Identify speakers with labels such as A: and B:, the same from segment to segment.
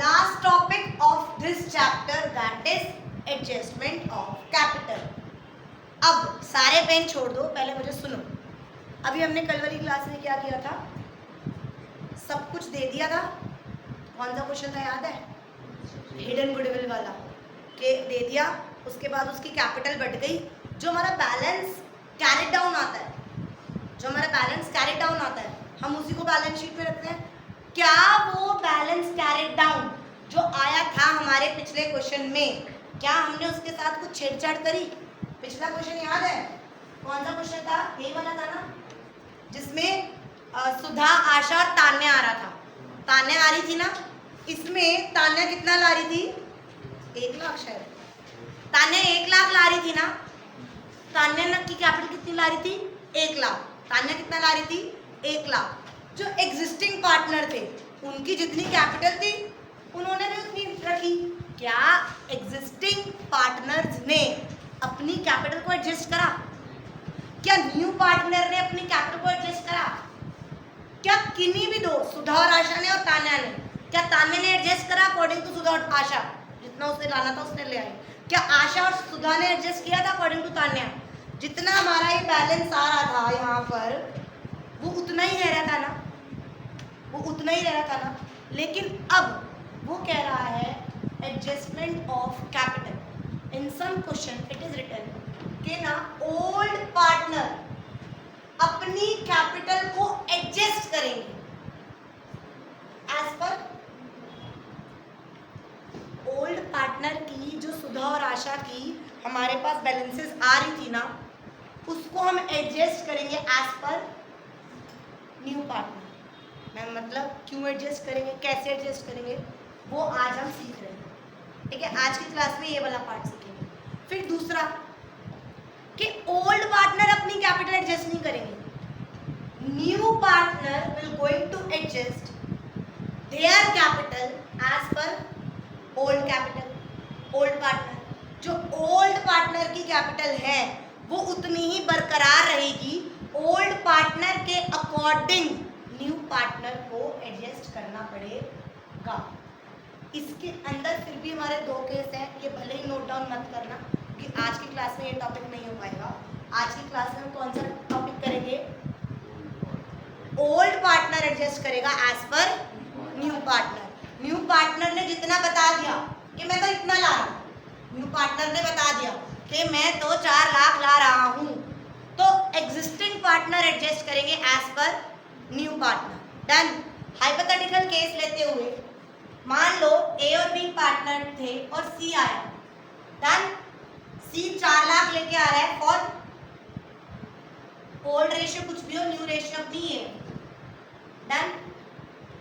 A: last topic of this chapter, that is adjustment of capital. अब सारे pen छोड़ दो, पहले मुझे सुनो. अभी हमने कल वाली क्लास में क्या किया था? सब कुछ दे दिया था. कौन सा क्वेश्चन था याद है? हिडन गुडविल वाला के दे दिया. उसके बाद उसकी कैपिटल बढ़ गई. जो हमारा बैलेंस कैरी डाउन आता है, हम उसी को बैलेंस शीट में रखते हैं. क्या वो बैलेंस कैरी डाउन जो आया था हमारे पिछले क्वेश्चन में, क्या हमने उसके साथ कुछ छेड़छाड़ करी? पिछला क्वेश्चन याद है? कौन सा क्वेश्चन था? यही वाला था ना, जिसमें सुधा, आशा और तान्या आ रहा था. तान्या आ रही थी ना. इसमें तान्या कितना ला रही थी? 1 लाख शायद. तान्या 1 लाख ला रही थी ना. तान्या की कैपिटल कितनी ला रही थी? 1 लाख. तान्या कितना ला रही थी? 1 लाख. जो एग्जिस्टिंग पार्टनर थे उनकी जितनी कैपिटल थी उन्होंने भी उतनी रखी. क्या एग्जिस्टिंग पार्टनर्स ने अपनी कैपिटल को एडजस्ट करा? क्या न्यू पार्टनर ने अपनी कैपिटल को एडजस्ट करा? क्या किन्हीं भी दो, सुधा और आशा ने और तान्या ने, क्या तान्या ने एडजस्ट करा अकॉर्डिंग टू सुधा और आशा? जितना उसने लाना था उसने ले आई. क्या आशा और सुधा ने एडजस्ट किया था अकॉर्डिंग टू तान्या? जितना हमारा ये बैलेंस आ रहा था यहाँ पर वो उतना ही रह रहा था ना. लेकिन अब वो कह रहा है adjustment of capital. In some question it is written कि ना ओल्ड पार्टनर अपनी कैपिटल को एडजस्ट करेंगे एज पर ओल्ड पार्टनर की. जो सुधा और आशा की हमारे पास बैलेंसेस आ रही थी ना, उसको हम एडजस्ट करेंगे एज पर न्यू पार्टनर. मैं मतलब क्यों एडजस्ट करेंगे, कैसे एडजस्ट करेंगे, वो आज हम सीख रहे हैं. ठीक है, आज की क्लास में ये वाला पार्ट सीखेंगे. फिर दूसरा कि ओल्ड पार्टनर अपनी कैपिटल एडजस्ट नहीं करेंगे. New partner will going to adjust their capital as पर ओल्ड कैपिटल. ओल्ड पार्टनर, जो ओल्ड पार्टनर की कैपिटल है वो उतनी ही बरकरार रहेगी. ओल्ड पार्टनर के अकॉर्डिंग न्यू पार्टनर को एडजस्ट करना पड़ेगा. इसके अंदर फिर भी हमारे 2 केस हैं. ये भले ही नोट डाउन मत करना कि आज की क्लास में ये टॉपिक नहीं हो पाएगा. आज की क्लास में हम कौन सा टॉपिक करेंगे? ओल्ड पार्टनर एडजस्ट करेगा एज पर न्यू पार्टनर. न्यू पार्टनर ने जितना बता दिया कि मैं तो इतना ला रहा हूँ, न्यू पार्टनर ने बता दिया कि मैं तो 4 लाख ला रहा हूँ, तो एग्जिस्टिंग पार्टनर एडजस्ट करेंगे एज पर new partner. Done. Hypothetical case लेते हुए मान लो ए और बी पार्टनर थे और सी आया. डन. सी 4 लाख लेके आ रहा है फॉर ओल्ड रेशियो कुछ भी हो, न्यू रेशियो अपनी है. डन.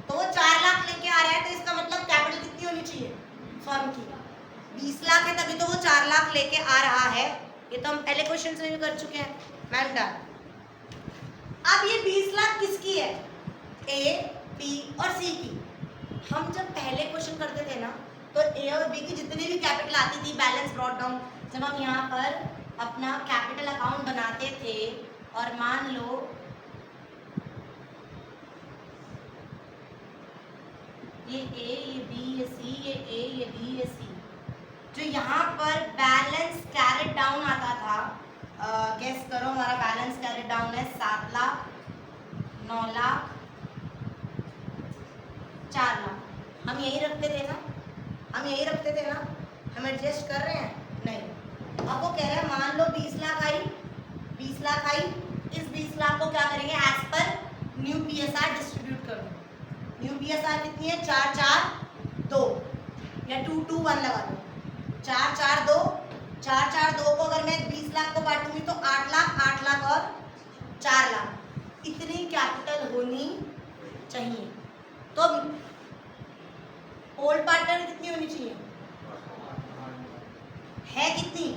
A: तो वो 4 लाख लेके आ रहा है, तो इसका मतलब कैपिटल कितनी होनी चाहिए फर्म की? 20 लाख है, तभी तो वो 4 लाख लेके आ रहा है. ये तो हम पहले क्वेश्चन में भी कर चुके हैं. Ma'am done. अब ये 20 लाख किसकी है? ए, बी और सी की. हम जब पहले क्वेश्चन करते थे ना, तो ए और बी की जितनी भी कैपिटल आती थी बैलेंस ब्रॉट डाउन, जब हम यहाँ पर अपना कैपिटल अकाउंट बनाते थे और मान लो ये ए, ये बी, ये सी, ये ए, ये बी, ये सी, जो यहाँ पर बैलेंस कैरेट डाउन आता था, गेस करो हमारा बैलेंस कैरेट डाउन है 7 लाख, 9 लाख, 4 लाख. हम यही रखते थे ना. हम एडजस्ट कर रहे हैं? नहीं. अब वो कह रहे हैं मान लो 20 लाख आई. इस 20 लाख को क्या करेंगे? एज पर न्यू पीएसआर डिस्ट्रीब्यूट कर दो. न्यू पीएसआर कितनी है? 4 4 2 या 2 2 1 लगा दो. 4 4 2 4 4 2 को अगर मैं 20 लाख को बांटूंगी तो 8 लाख और 4 लाख. इतनी कैपिटल होनी चाहिए. तो ओल्ड पार्टनर कितनी होनी चाहिए? है कितनी?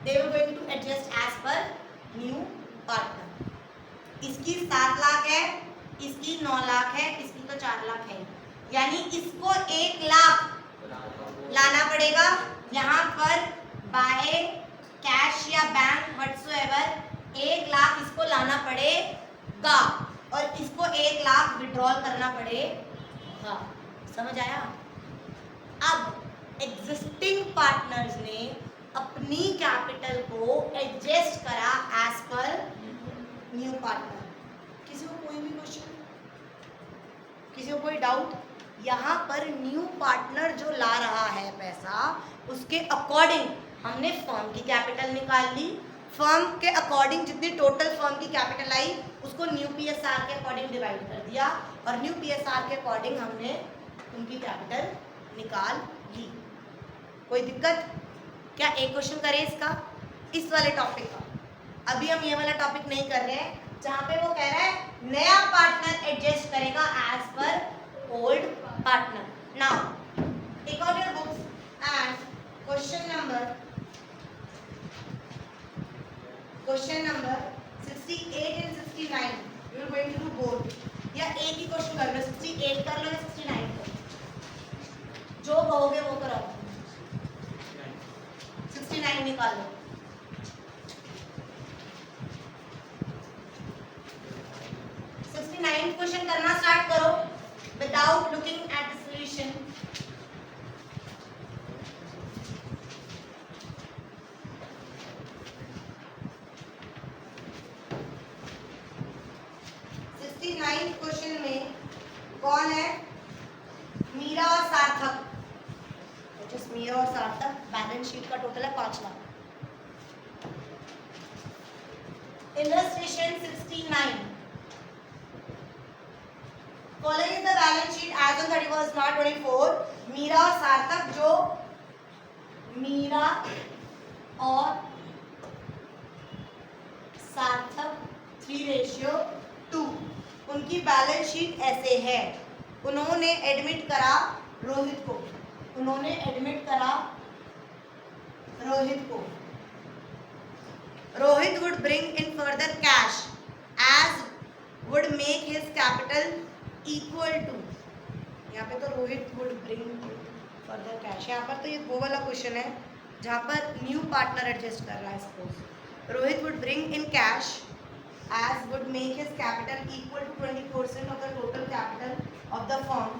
A: They were going to adjust as per new partner. इसकी 7 लाख है, इसकी 9 लाख है, इसकी तो 4 लाख है. यानी इसको 1 लाख लाना पड़ेगा. यहाँ पर बाय कैश या बैंक व्हाटसोएवर 1 लाख इसको लाना पड़ेगा और इसको 1 लाख विड्रॉल करना पड़ेगा. समझ आया? अब एग्जिस्टिंग पार्टनर्स ने अपनी कैपिटल को एडजस्ट करा एज पर न्यू पार्टनर। किसी को कोई भी क्वेश्चन, किसी को कोई डाउट? यहाँ पर न्यू पार्टनर जो ला रहा है पैसा, उसके अकॉर्डिंग हमने फर्म की कैपिटल निकाल ली। फर्म के अकॉर्डिंग जितनी टोटल फर्म की कैपिटल आई उसको न्यू पीएसआर के अकॉर्डिंग डिवाइड कर दिया और न्यू पीएसआर के अकॉर्डिंग हमने उनकी कैपिटल निकाल ली। कोई दिक्कत? क्या एक क्वेश्चन करें इसका, इस वाले टॉपिक का? अभी हम ये वाला टॉपिक नहीं कर रहे हैं जहाँ पे वो कह रहा है नया पार्टनर एडजस्ट करेगा एज पर old partner. Now take out your books and question number 68 and 69 you are going to do both, या एक ही क्वेश्चन कर लो, 68 कर लो या 69 कर लो, जो कहोगे वो करो। 69 निकालो। क्वेश्चन करना स्टार्ट करो without looking at the solution. Question में कौन है? मीरा और सार्थक। मीरा और सार्थक, बैलेंस शीट का टोटल है 5 lakh. Illustration 69, following is the balance sheet as on 31 March 24। Meera और सार्थक, जो मीरा और सार्थक 3:2, उनकी बैलेंस शीट ऐसे है। उन्होंने एडमिट करा रोहित को, उन्होंने एडमिट करा रोहित को। Rohit would bring in further cash as would make his capital equal to, यहाँ पे तो Rohit would bring further cash, यहाँ पर तो ये वो वाला क्वेश्चन है जहाँ पर न्यू पार्टनर एडजस्ट कर रहा है। Suppose Rohit would bring in cash as would make his capital equal to 20% of the total capital of the firm,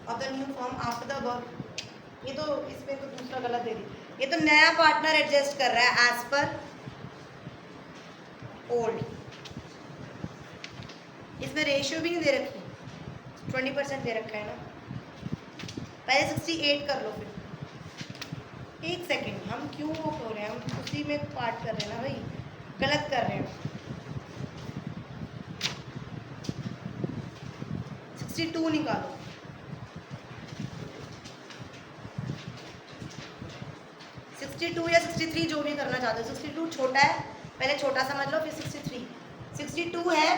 A: of the new firm after the above। ये तो इसमें तो दूसरा गलत दे दी, ये तो नया पार्टनर एडजस्ट कर रहा है एज पर ओल्ड। इसमें रेशियो भी नहीं दे रखी, 20% दे रखा है ना। पहले 68 कर लो, फिर एक सेकेंड, हम क्यों वो कर रहे हैं, हम उसी में पार्ट कर रहे हैं ना भाई, गलत कर रहे हैं। 62 निकालो। 62 या 63 जो भी करना चाहते हो। 62 छोटा है, पहले छोटा समझ लो, फिर 63। 62 है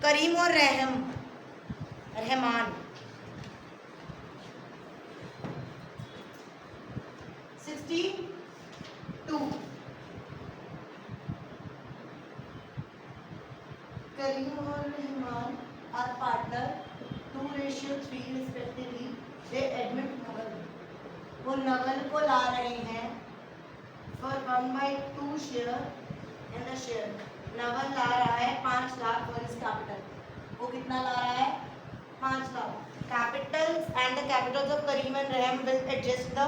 A: करीम और रहमान। 62 करीम और Rahman are partner 2:3 respectively। They admit Naval, वो नवल को ला रहे हैं for 1/2 share in the share। Naval ला रहा है 5 लाख for his capital। वो कितना ला रहा है? 5 lakh. Capitals and the capitals of Kareem and Rahim will adjust the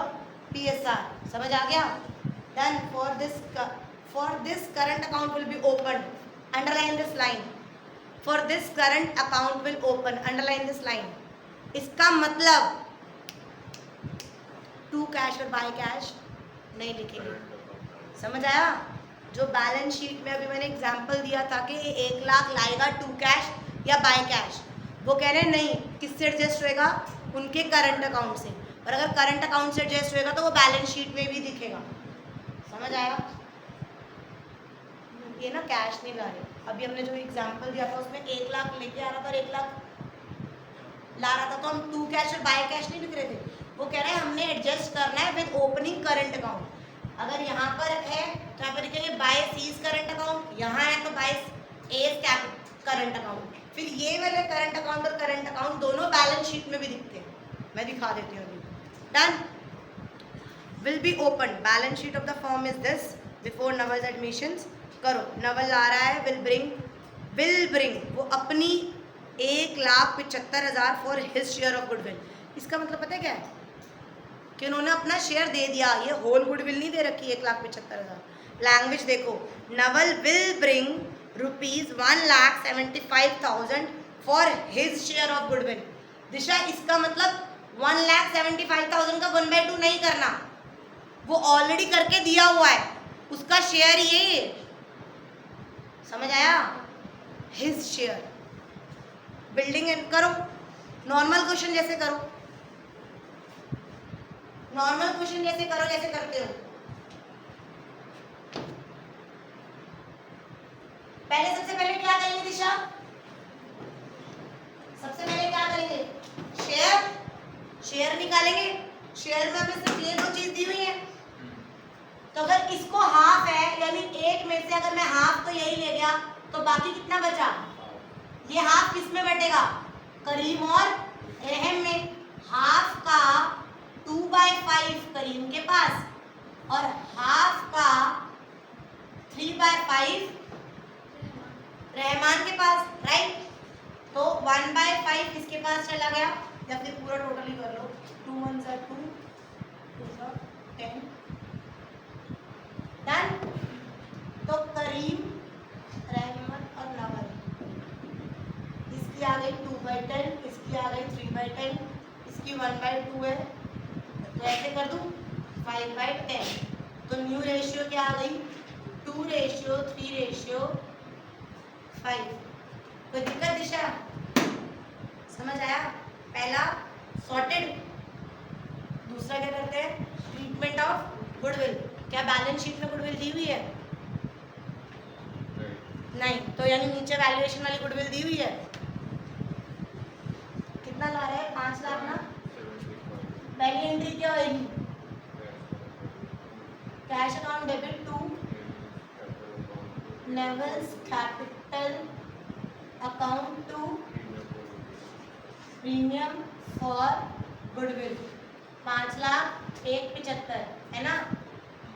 A: PSR। समझ आ गया? Then for this current account will be opened। Underline this line। For this current account will open, underline this line। इसका मतलब to cash और by cash नहीं लिखेंगे। समझ आया? जो बैलेंस शीट में अभी मैंने एग्जांपल दिया था कि 1 लाख लाएगा टू कैश या बाय कैश, वो कह रहे हैं नहीं, किससे एडजस्ट होएगा? उनके करंट अकाउंट से। और अगर करंट अकाउंट से एडजस्ट होएगा तो वो बैलेंस शीट में भी दिखेगा। समझ आया? ये ना कैश नहीं ला रहे। अभी हमने जो एग्जांपल दिया था उसमें 1 लाख लेके आ रहा था और 1 लाख ला रहा था, तो हम टू कैश और बाय कैश नहीं लिख रहे थे। वो कह रहे हैं हमने एडजस्ट करना है विद ओपनिंग करंट अकाउंट। अगर यहाँ पर है तो यहाँ पर लिखेंगे बाय सीज करंट अकाउंट, यहाँ है तो बाय एज करंट अकाउंट। फिर ये वाले करंट अकाउंट और करंट अकाउंट दोनों बैलेंस शीट में भी दिखते हैं। मैं दिखा देती हूँ अभी। Done. Will be open, balance sheet of the firm is this before Naval's admissions. करो, नवल आ रहा है, विल ब्रिंग, वो अपनी 1,75,000 for his share of goodwill. इसका मतलब पता है क्या है कि उन्होंने अपना शेयर दे दिया, ये होल गुडविल नहीं दे रखी 1,75,000। लैंग्वेज देखो, Naval will bring ₹1,75,000 for his share of goodwill. Disha इसका मतलब 1,75,000 का 1/2 नहीं करना, वो ऑलरेडी करके दिया हुआ है, उसका शेयर ये, समझ आया? His share. बिल्डिंग करो, नॉर्मल क्वेश्चन जैसे करो, नॉर्मल क्वेश्चन जैसे करो जैसे करते हो। पहले सबसे पहले क्या करेंगे दिशा? सबसे पहले क्या करेंगे? शेयर, शेयर निकालेंगे। शेयर में हमें सिर्फ ये दो चीज दी हुई है, तो अगर इसको हाफ है यानी 1 में से अगर मैं हाफ तो यही ले गया तो बाकी कितना बचा? ये हाफ किस में बटेगा? करीम और रहम में। हाफ का 2/5 करीम के पास और हाफ का 3/5 रहमान के पास, राइट? तो 1/5 इसके पास चला गया, या फिर पूरा टोटल ही कर लो, 2 1 2 2 10 डन। तो करीम, रहमान और नवल, इसकी आ गई 2/10, इसकी आ गई 3/10, इसकी 1/2 है, तो ऐसे कर दूं 5/10। तो न्यू रेशियो क्या आ गई? 2:3:5। कोई दिक्कत दिशा? समझ आया? पहला सॉर्टेड। दूसरा क्या करते हैं? Treatment of goodwill. क्या बैलेंस शीट में गुडविल दी हुई है? नहीं, तो यानी नीचे वैल्यूएशन वाली गुडविल दी हुई है। कितना ला रहा है? 5 लाख ना। पहली एंट्री क्या होगी? Cash account debit to levels capital account to premium for goodwill. 5,01,75 है ना,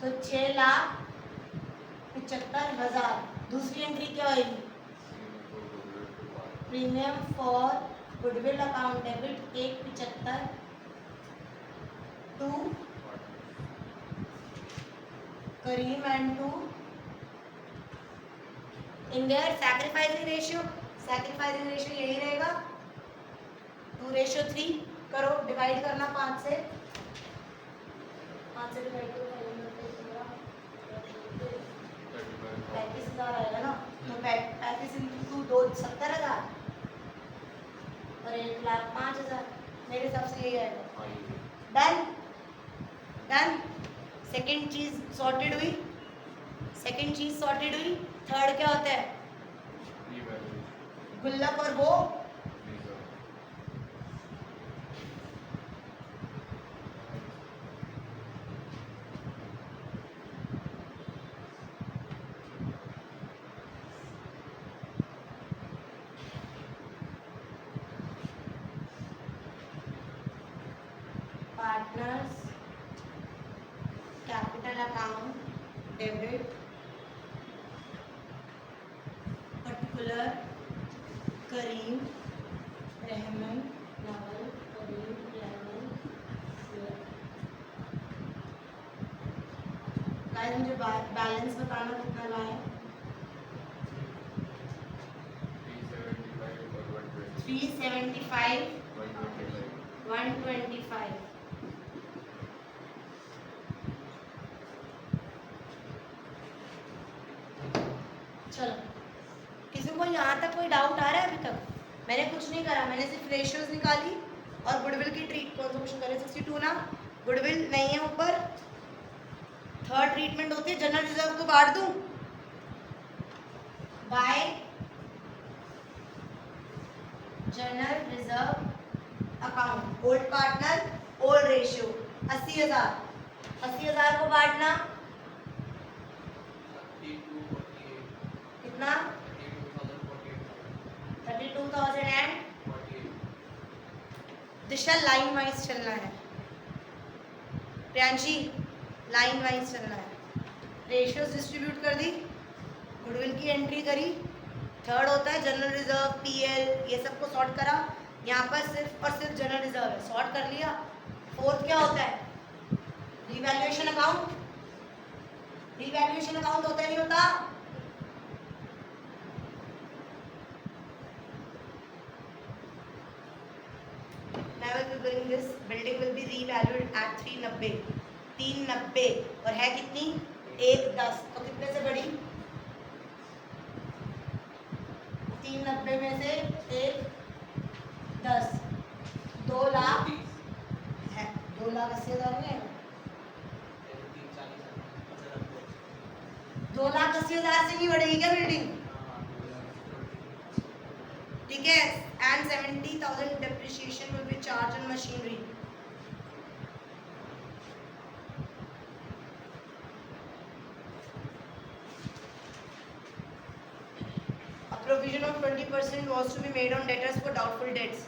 A: तो 6,75,000। दूसरी एंट्री क्या होगी? Premium for goodwill account debit 1,75 to Karim and to in their sacrificing ratio. Sacrificing ratio यही रहेगा 2:3। करो, डिवाइड करना 5 से डिवाइड करो, 35,000 आएगा ना, तो 35 इंटू 2 70,000 और 1,05,000, मेरे हिसाब से यही आएगा। Done done. सेकेंड चीज सॉर्टेड हुई, सेकेंड चीज सॉर्टेड हुई। थर्ड क्या होता है? गुल्लक और वो partners capital account debit particular Karim Rahman Naval Karim Rahman. Guys मुझे बैलेंस बताना कितना लाया? 375 125। चलो, किसी को यहाँ तक कोई डाउट आ रहा है? अभी तक मैंने कुछ नहीं करा, मैंने सिर्फ रेशियोज निकाली और गुडविल की ट्रीट कौन सा क्वेश्चन करे? 62 ना, गुडविल नहीं है ऊपर। थर्ड ट्रीटमेंट होती है जनरल रिजर्व को काट दूं bye general reserve account, old partner old ratio 80,000। 80,000 को काटना कितना? 32,000 एंड दिशा लाइन वाइज चलना है, प्रियांशी लाइन वाइज चलना है। रेशियोज डिस्ट्रीब्यूट कर दी, गुडविल की एंट्री करी, थर्ड होता है जनरल रिजर्व, पीएल, ये सबको सॉर्ट करा। यहाँ पर सिर्फ और सिर्फ जनरल रिजर्व है, सॉर्ट कर लिया। फोर्थ क्या होता है? Revaluation account. रिवैल्यूएशन अकाउंट होता है नहीं होता? Never preparing this building will be revalued at 390, 390 और है कितनी? 110, तो कितने से बढ़ी? 390 में से 110, 2 लाख है, 2,80,000 में 2,80,000 से नहीं बढ़ेगी क्या बिल्डिंग? ठीक है। And 70,000 depreciation will be charged on machinery. A provision of 20% was to be made on debtors for doubtful debts.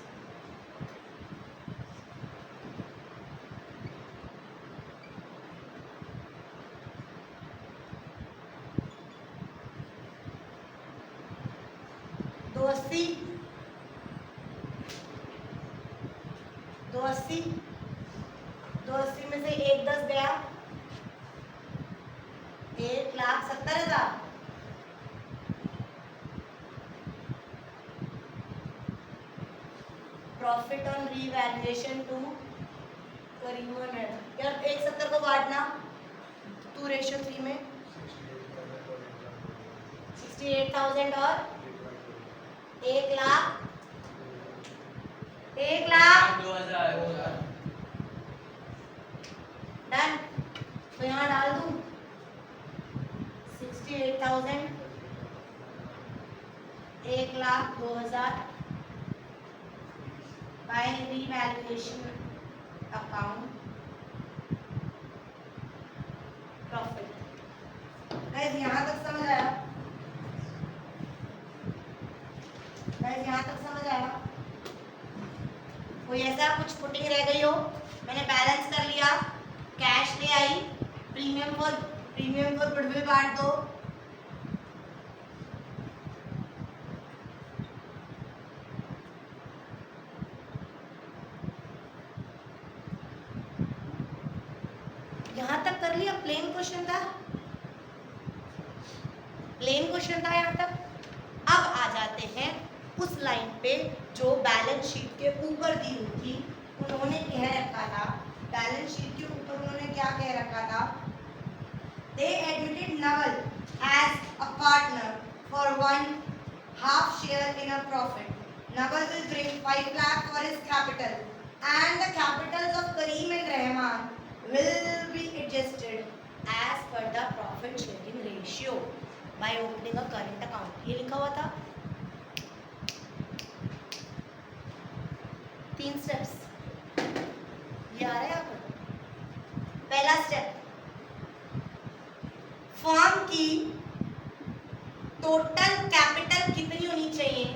A: दो अस्सी में से 110 गया, 1,70,000। प्रॉफिट ऑन रीवैल्यूएशन टू करीबन है यार 170 को बांटना 2:3 में 68,000 और 1,00,000 डन। तो यहाँ डाल दूं 68,000 1,02,000 by revaluation account profit. Guys यहाँ तक समझ आया? गाइस यहाँ तक समझ आया? कोई ऐसा कुछ पुटिंग रह गई हो? मैंने बैलेंस कर लिया, कैश ले आई, प्रीमियम फॉर गुडविल बांट दो। यहां तक कर लिया, प्लेन क्वेश्चन था, प्लेन क्वेश्चन था यहां तक। अब आ जाते हैं उस लाइन पे जो बैलेंस शीट के ऊपर दी हुई थी। उन्होंने कह रखा था, बैलेंस शीट के ऊपर उन्होंने क्या कह रखा था? They admitted Naval as a partner for 1/2 share in a profit. Naval will bring 5 lakh for his capital and the capitals of Kareem and Rahman will be adjusted as per the profit sharing ratio by opening a current account. ये लिखा हुआ था। 3 steps ये आ रहा है आपको। पहला step, firm की टोटल कैपिटल कितनी होनी चाहिए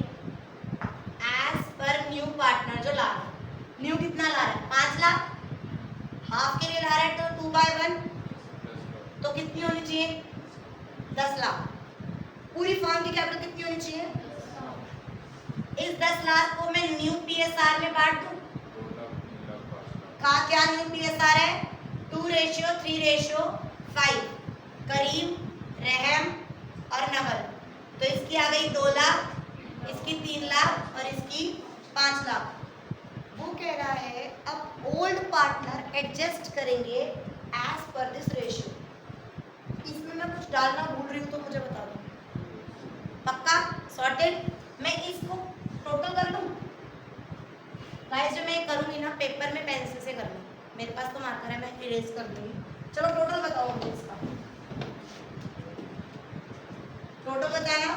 A: एज पर न्यू पार्टनर जो ला रहा है। न्यू कितना ला रहा है? 5 लाख। हाफ के लिए ला रहा है तो 2/1 तो कितनी होनी चाहिए? 10 लाख। पूरी फर्म की कैपिटल कितनी होनी चाहिए? इस 10 लाख को मैं न्यू पीएसआर में बांट दूं। का क्या न्यू पीएसआर है? 2:3:5। करीम, रहम और नवल, तो इसकी आ गई 2 लाख, इसकी 3 लाख और इसकी 5 लाख। वो कह रहा है अब ओल्ड पार्टनर एडजस्ट करेंगे एज पर दिस रेशियो। इसमें मैं कुछ डालना भूल रही हूँ तो मुझे बता दो। पक्का? सॉर्टेड? मैं इसको टोटल कर लूँ गाइस। जो मैं करूँगी ना पेपर में पेंसिल से कर लूँ, मेरे पास तो मार्कर है, मैं इरेज कर दूँगी। चलो टोटल बताओ मुझे इसका। टोटल बताना।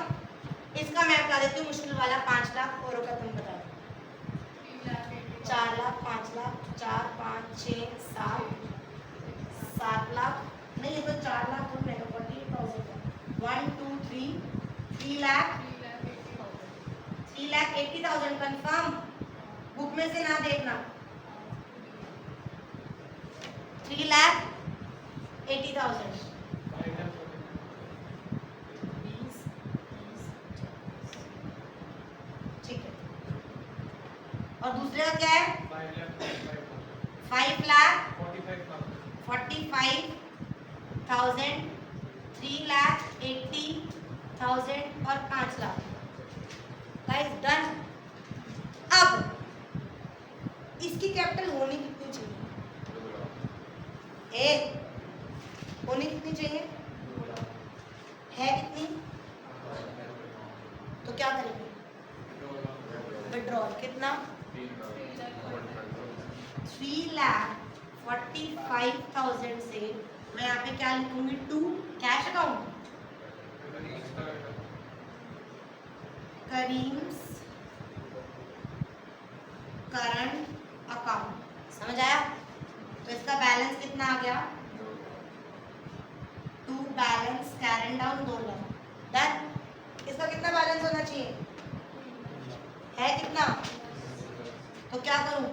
A: इसका मैं बता देती हूँ मुश्किल वाला 5 लाख। औरों का तुम बता दो। 4 लाख, 5 लाख, 4, 5, 6, 7 लाख। नहीं ये तो 4 लाख हो रहेगा 48,000। 1, 2, 3, 3,80,000 कंफर्म। बुक में से ना देखना। 3,80,000। 5,45,000, 3,80,000 और 5 लाख। Guys done. अब इसकी कैपिटल होनी कितनी चाहिए? ए होनी कितनी चाहिए? है कितनी? तो क्या करेंगे? विड्रॉल कितना? 3,45,000 से मैं यहाँ पे क्या लिखूंगी? 2 cash account, Karim's current account. समझ आया? तो इसका बैलेंस कितना आ गया? 2 balance current down 2 lakh. Done. इसका कितना बैलेंस होना चाहिए? है कितना? तो क्या करूं?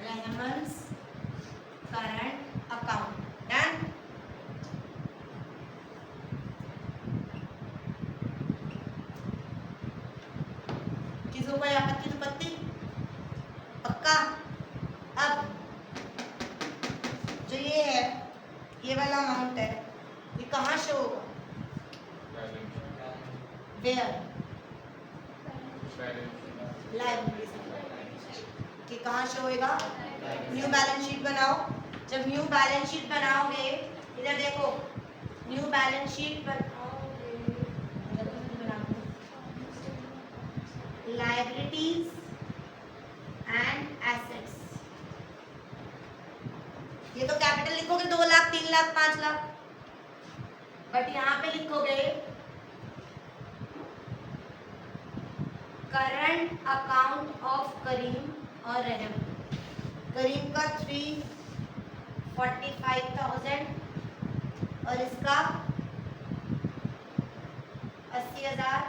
A: रहमन्स करंट अकाउंट। डन। किसी को आपत्ति तो पत्ती पक्का? अब जो ये है, ये वाला अमाउंट है, ये कहाँ शो होगा? वेयर? लाइब्रेरी। कि कहाँ शो होगा? न्यू बैलेंस शीट बनाओ। जब न्यू बैलेंस शीट बनाओगे, इधर देखो, न्यू बैलेंस शीट बनाओगे, लाइबिलिटीज एंड एसेट्स। ये तो कैपिटल लिखोगे 2 लाख, 3 लाख, 5 लाख, बट यहाँ पे लिखोगे करंट अकाउंट ऑफ करीम और रहम। करीम का 345,000 और इसका 80,000।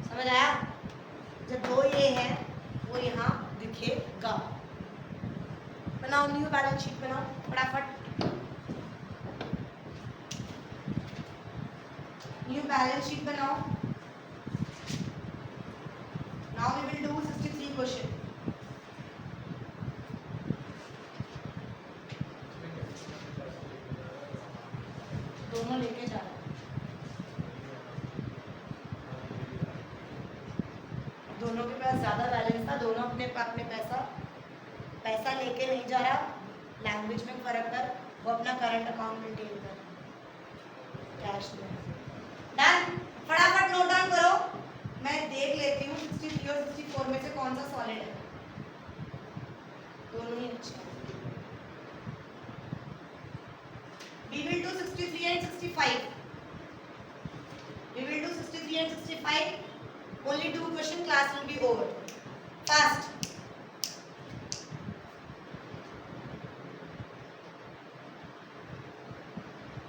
A: समझ आया? जब 2 ये है वो यहाँ दिखेगा। बनाओ न्यू बैलेंस शीट, बनाओ फटाफट। न्यू बैलेंस शीट बनाओ। Now we will do 63 question. दोनों लेके जा रहे हैं। दोनों के पास ज्यादा बैलेंस था, दोनों अपने पैसा लेके नहीं जा रहा। लैंग्वेज में फर्क कर, वो अपना करंट अकाउंट मेंटेन कर, कैश में। डन। फटाफट नोट डाउन करो। मैं देख लेती हूँ 63 और 64 में से कौन सा सॉलिड है। दोनों ही अच्छे हैं। We will do 63 and 65. We will do 63 and 65. Only 2 question, class will be over. Fast.